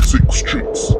76 streets.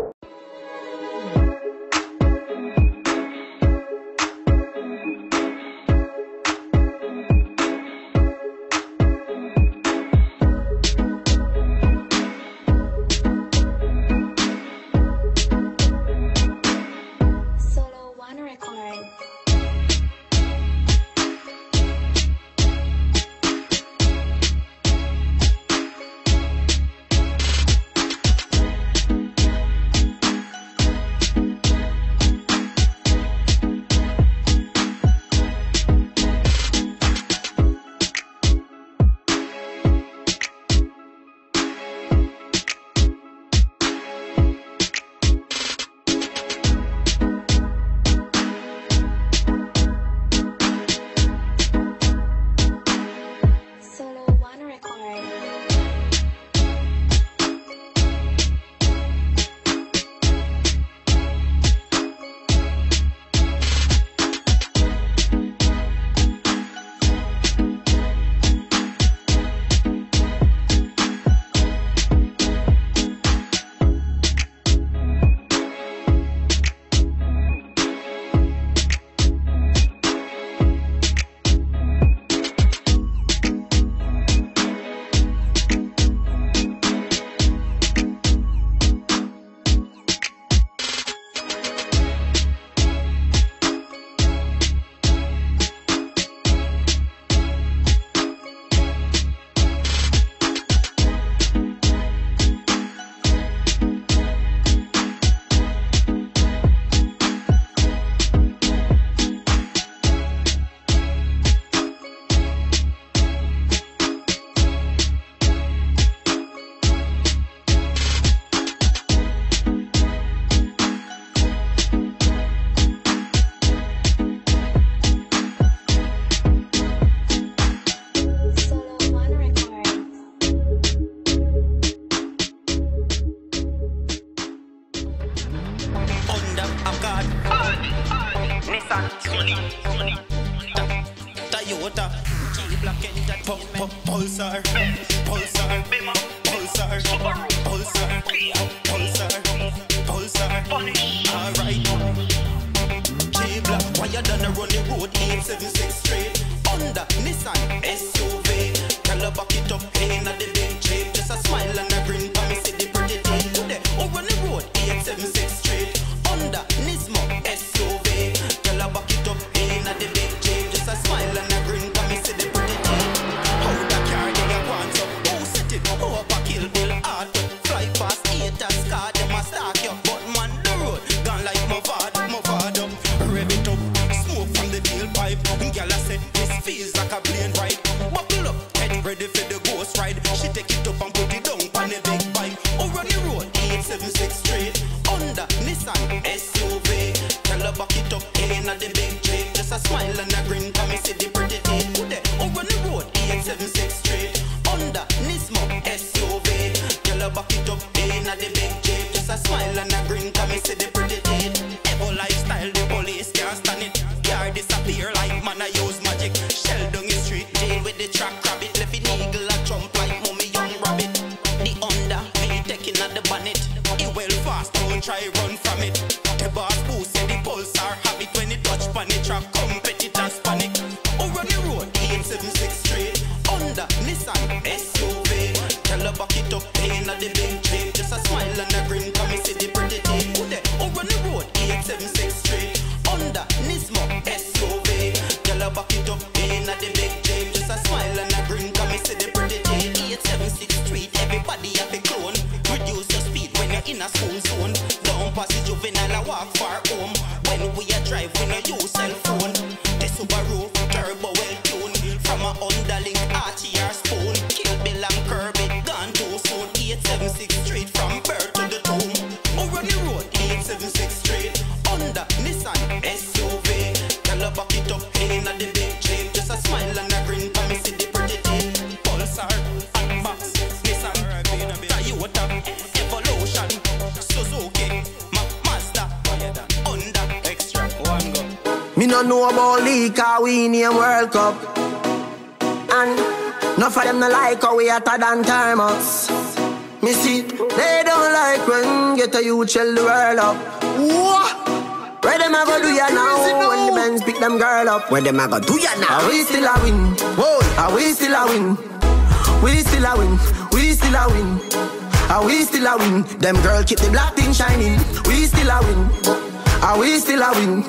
Toyota, G-Black Pulsar, Pulsar, Pulsar, Pulsar, Pulsar, alright. G-Black, why you done run the road 876 straight? Under Nissan SUV, tell her back it up, ain't at the big Jeep. Just a smile and a grin, for me see the pretty teeth. Today, oh run the road 876 straight. Under Nismo SUV, tell her back it up, ain't at the big Jeep. Just a smile and a grin, for me see the pretty teeth. How the car they a want up, who set it up a kill bill hard up. Fly past haters, car them a stalk you. But man the road, gone like my father. Rev it up, smoke from the tailpipe. Girl I said, this feels like a plane ride. Buckle up, head ready for the ghost ride. She take it up and put it down on the big bike. Over the road, 876 straight. Under Nissan SUV. Tell her back it up, ain't at the big Jeep. Just a smile and a grin, come me see the pretty teeth. Over the road, 876 straight. Under Nismo SUV. Tell her back it up, ain't at the big Jeep. Just a smile and a grin, come me see the pretty teeth. Evo lifestyle, the police can't stand it. Car disappear like man I use magic. Shell down the street, jail with the track rabbit. Left an eagle a jump like mummy young rabbit. The Honda, me taking at the bonnet. He well fast, don't try run from it. The boss boost and the Pulsar habit. When it touch pan the track, competitors panic. Over the road, 876 straight. Under Nissan SUV. Tell her back it up, ain't at the big Jeep. Just a smile and a grin, come me see the pretty teeth. Over the road, 876 straight. Under Nismo SUV. Tell her back it up, ain't at the big Jeep. Just a smile and a grin, come me see the pretty teeth. 876 street, everybody have a clone. Reduce your speed when you're in a school zone. Don't pass the juvenile, I walk far home. When we a drive, we no use cell phone. The Subaru, turbo well tuned. From a underlink, RTR spoon. Kill Bill and Kirby, gone too soon. 876 street, from birth to the tomb. Over the road, 876 straight. Under Nissan SUV. Tell her back it up, ain't at the big Jeep. Just a smile and a grin, come me see the pretty teeth. Pulsar, Max, Nissan, Toyota, Evolution, Suzuki, Mazda, Honda, Extra, one go. Me no know about league, cause we name World Cup. And enough of them no like how we hotter than thermos. Me see, they don't like when get a youth shell the world up. Whoa. Where them a go do ya now? When the men pick them girl up, where them a go do ya now? Are we still a win? Whoa. Are we still a win? We still a win. We still a win. Are we still a win? Them girl keep the black thing shining. We still a win. Are we still a win?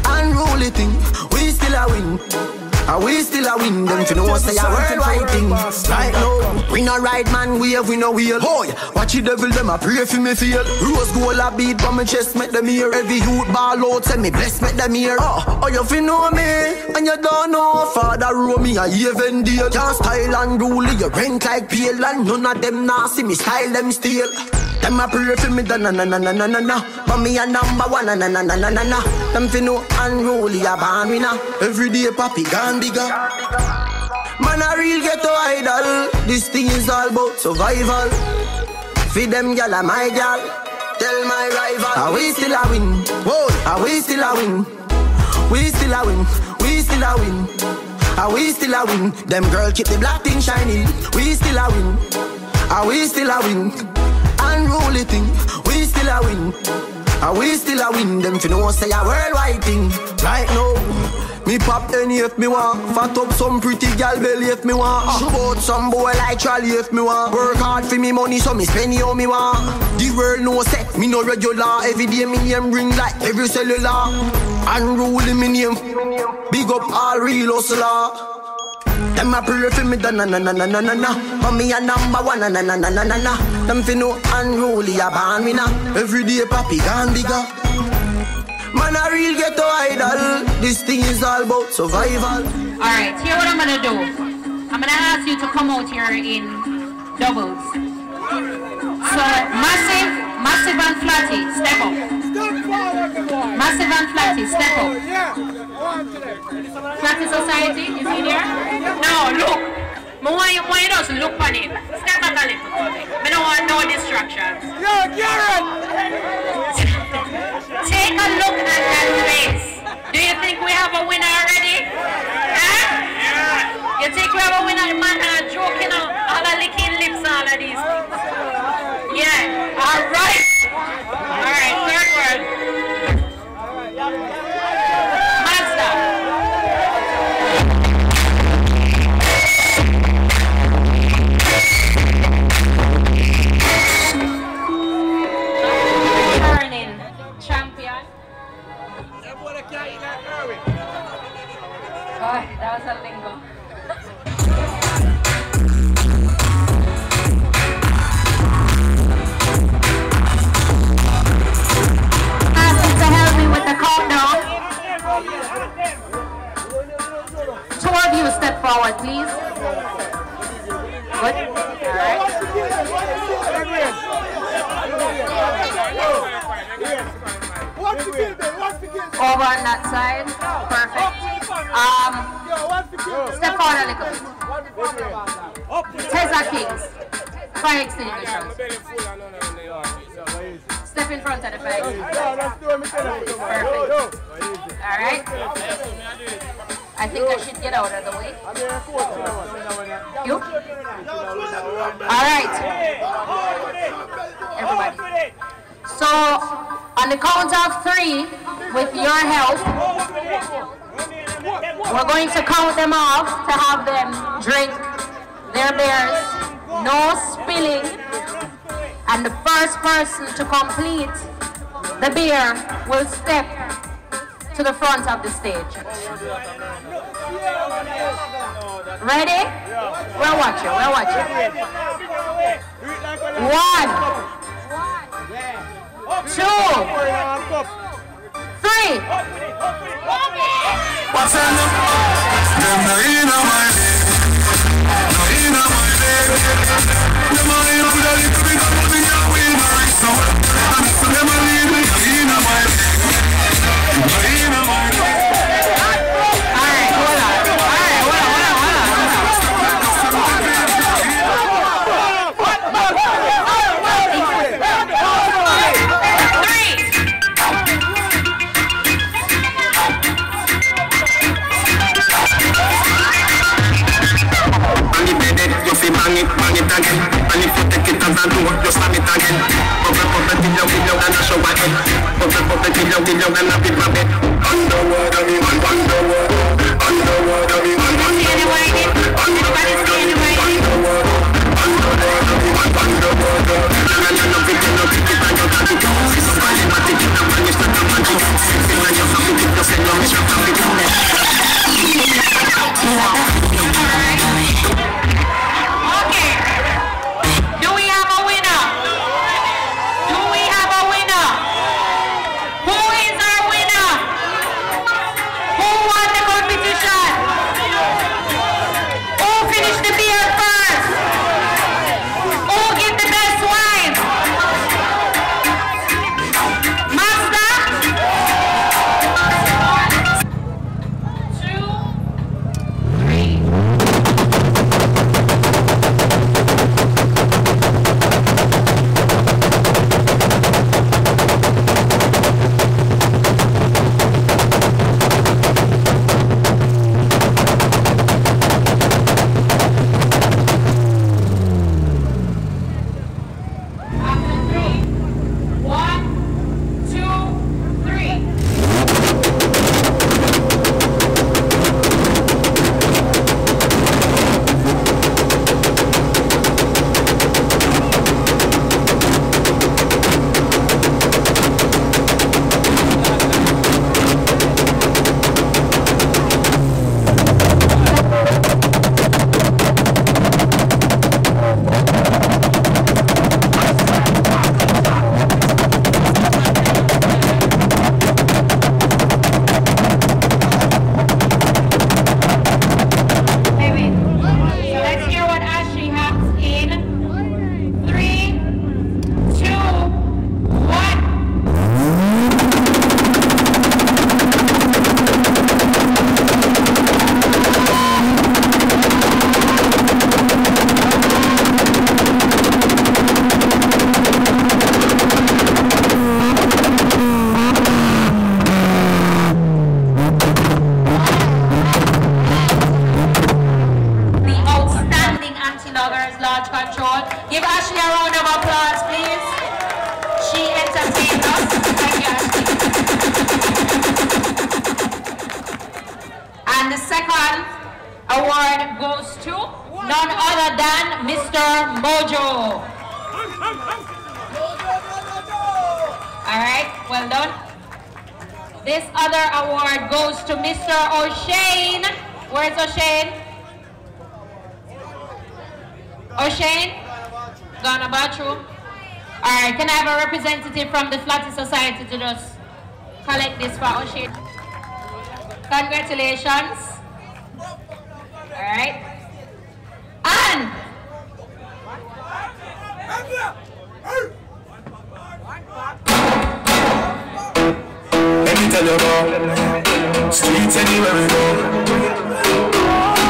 Unruly thing. We still a win. Are we still a win? Them to know say a worldwide thing. Right now, we no right man wave, we no wheel. Boy, watch the devil, them a pray for me feel. Rose gold a beat from my chest, make them hear. Every youth ball out, say me bless, make them hear. Oh, you fi know me, and you don't know. Father row me a even deal. Can't style and rule, you rank like pale. And none of them nah see me style, them steal. Them a pray for me, na na na na na na na. But me a number one, na na na na na na na. Them fi know unruly a born winner. Every day papi gone bigger. Man a real ghetto idol. This thing is all about survival. Feed them gyal a my gyal. Tell my rival. Are we still a win? Whoa. Are we still a win? We still a win. We still a win. Are we still a win? Them girl keep the black thing shining. We still a win. Are we still a win? Unruly thing. We still a win. Are we still a win? Them to know say a worldwide thing. Right now, me pop any if me want. Fat up some pretty gal belly if me want. Show out some boy like Charlie if me want. Work hard for me money so me spend it how me want. The world know say me no regular. Every day me name ring like every cellular. Unruly me name. Big up all real hustler. Them a pray for me, na na na na na na na. But me a number one, na na na na na na na. Them fi know unruly a born winner. Every day papi gone bigger. Man a real ghetto idol. This thing is all about survival. Alright, here what I'm gonna do. I'm gonna ask you to come out here in doubles. So massive and flatty, step up. Massive and flatty, step up. Flatty Society, is he there? No, look. I want you just look on it. Step back a little. I don't want no distractions. Yo, Garrett! Take a look at that face. Do you think we have a winner already? Huh? You think we have a winner? Man, I'm joking out. All the licking lips, all of these things. Yeah. Alright. Alright, third word. Monster. Oh, that was a lingo. Asking to help me with the countdown. Two of you step forward, please. Good. All right. Over on that side. Perfect. Step forward a little bit. Teza Kings. Fire extinguishers. Step in front of the fire extinguishers. Perfect. Alright. I think I should get out of the way. You? Alright. Everybody. So, on the count of 3, with your help, we're going to count them off to have them drink their beers, no spilling, and the first person to complete the beer will step to the front of the stage. Ready? We're watching, we're watching. 1, 2, 3. What's up? Them no in my leg, no in my leg. Them no in with a little bit of money and we in a race now. And so them a lead me in my leg, no in my leg. Alright, hold on. Bang it again. And if you take it as a door, just slam it again. Pop it till you round of applause, please. She entertained us. Thank you, Ashley. And the second award goes to none other than Mr. Mojo. Alright, well done. This other award goes to Mr. O'Shane. Where's O'Shane? O'Shane? Gone to the bathroom. Alright, can I have a representative from the Flatty Society to just collect this for O'Shane? Congratulations. Alright. And let me tell you about streets anywhere we go.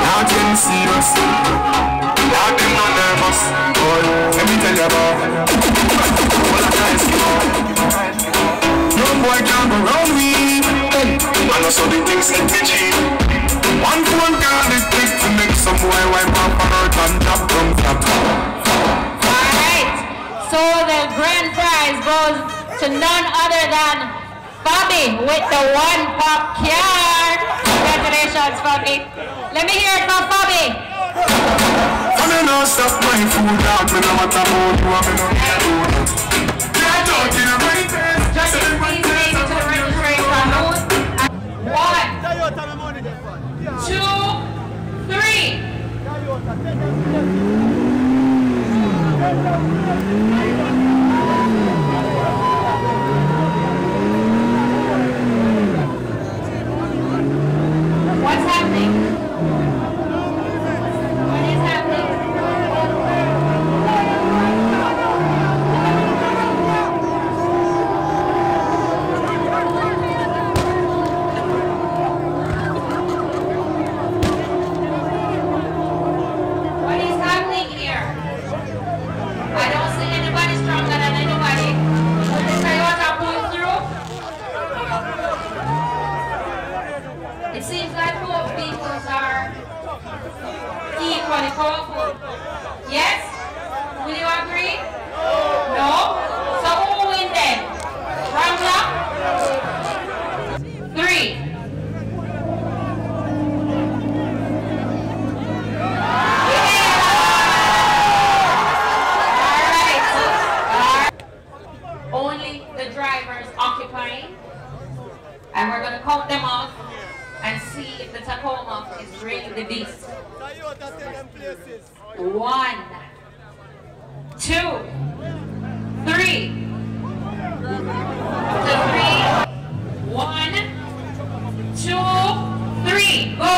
Now can see us. Now them not nervous. Boy, let me tell you about all I can see. Young boy can't go round me. And also the things get me cheap. One phone call is quick to make some boy wipe up on her and drop from top. Alright, so the grand prize goes to none other than Bobby with the one pop card. Congratulations, Bobby. Let me hear it from Bobby. I mean, no stop my food out. Me no matter about you, I mean, no need to do that. You're talking about it. Judges, please take it to the registration booth. 1, 2, 3. What's happening? What is happening? What is happening here? I don't see anybody stronger than anybody. Will this Toyota pull through? It seems like both vehicles are equally powerful. Yes? Will you agree? No? So who will win then? Rambler? 3. Only the drivers occupying, and we're going to count them off and see if the Tacoma is really the beast. 1, 2, 3. 1, 2, 3, go!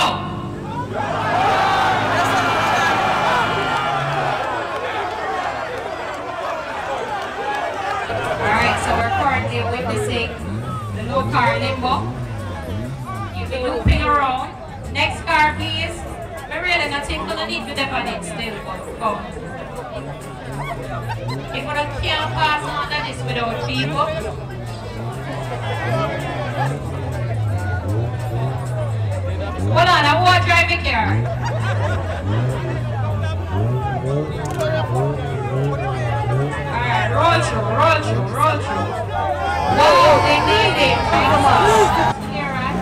Alright, so we're currently witnessing the low car limbo. You'll be looping around. Next car, please. I really not think we'll need to depend it still, but go. If we can't pass under this without people. Hold on, I want to drive the car. Alright, roll through. No, they need it. Come on. Here, right?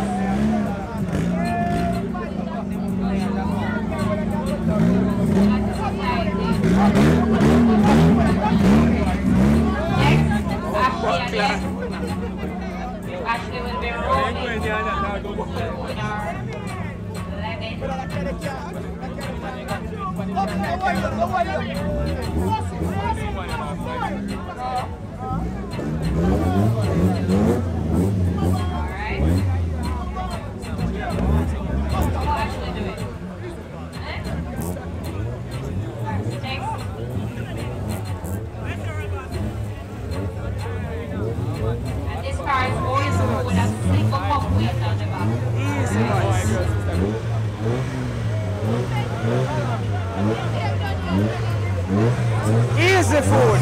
Next, Ashley again. Ashley will be rolling with our 11. Easy food.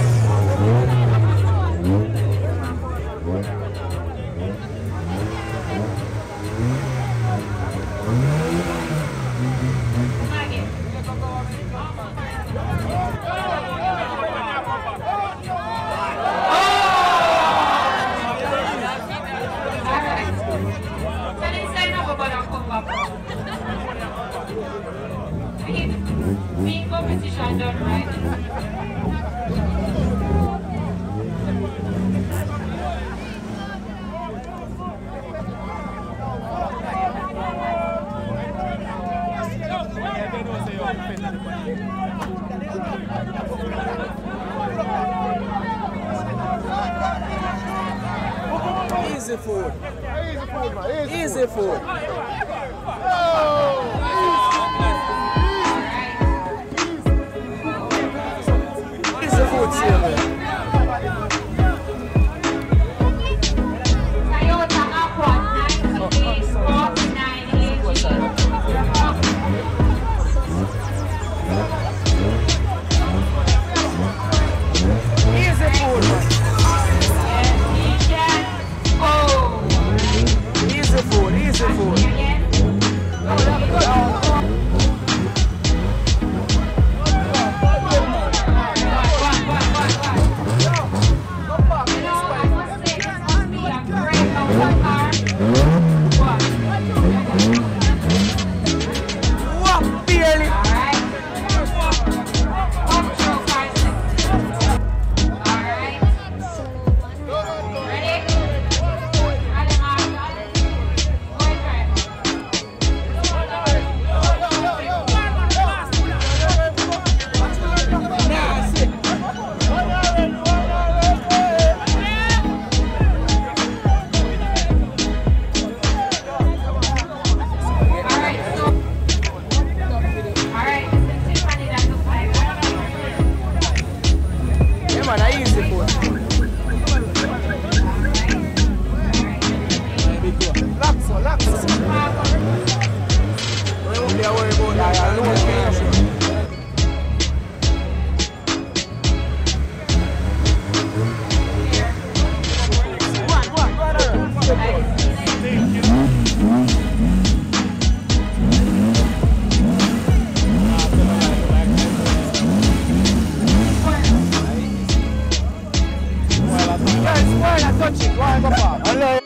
Easy food. Easy food. Easy food, Silver. Toyota Aqua 98 Easy food. Easy food, easy food. What, barely? Yeah, man, that's easy food. Laxo. Don't be worried about that. I know what's going on. Touch it, go on, go far.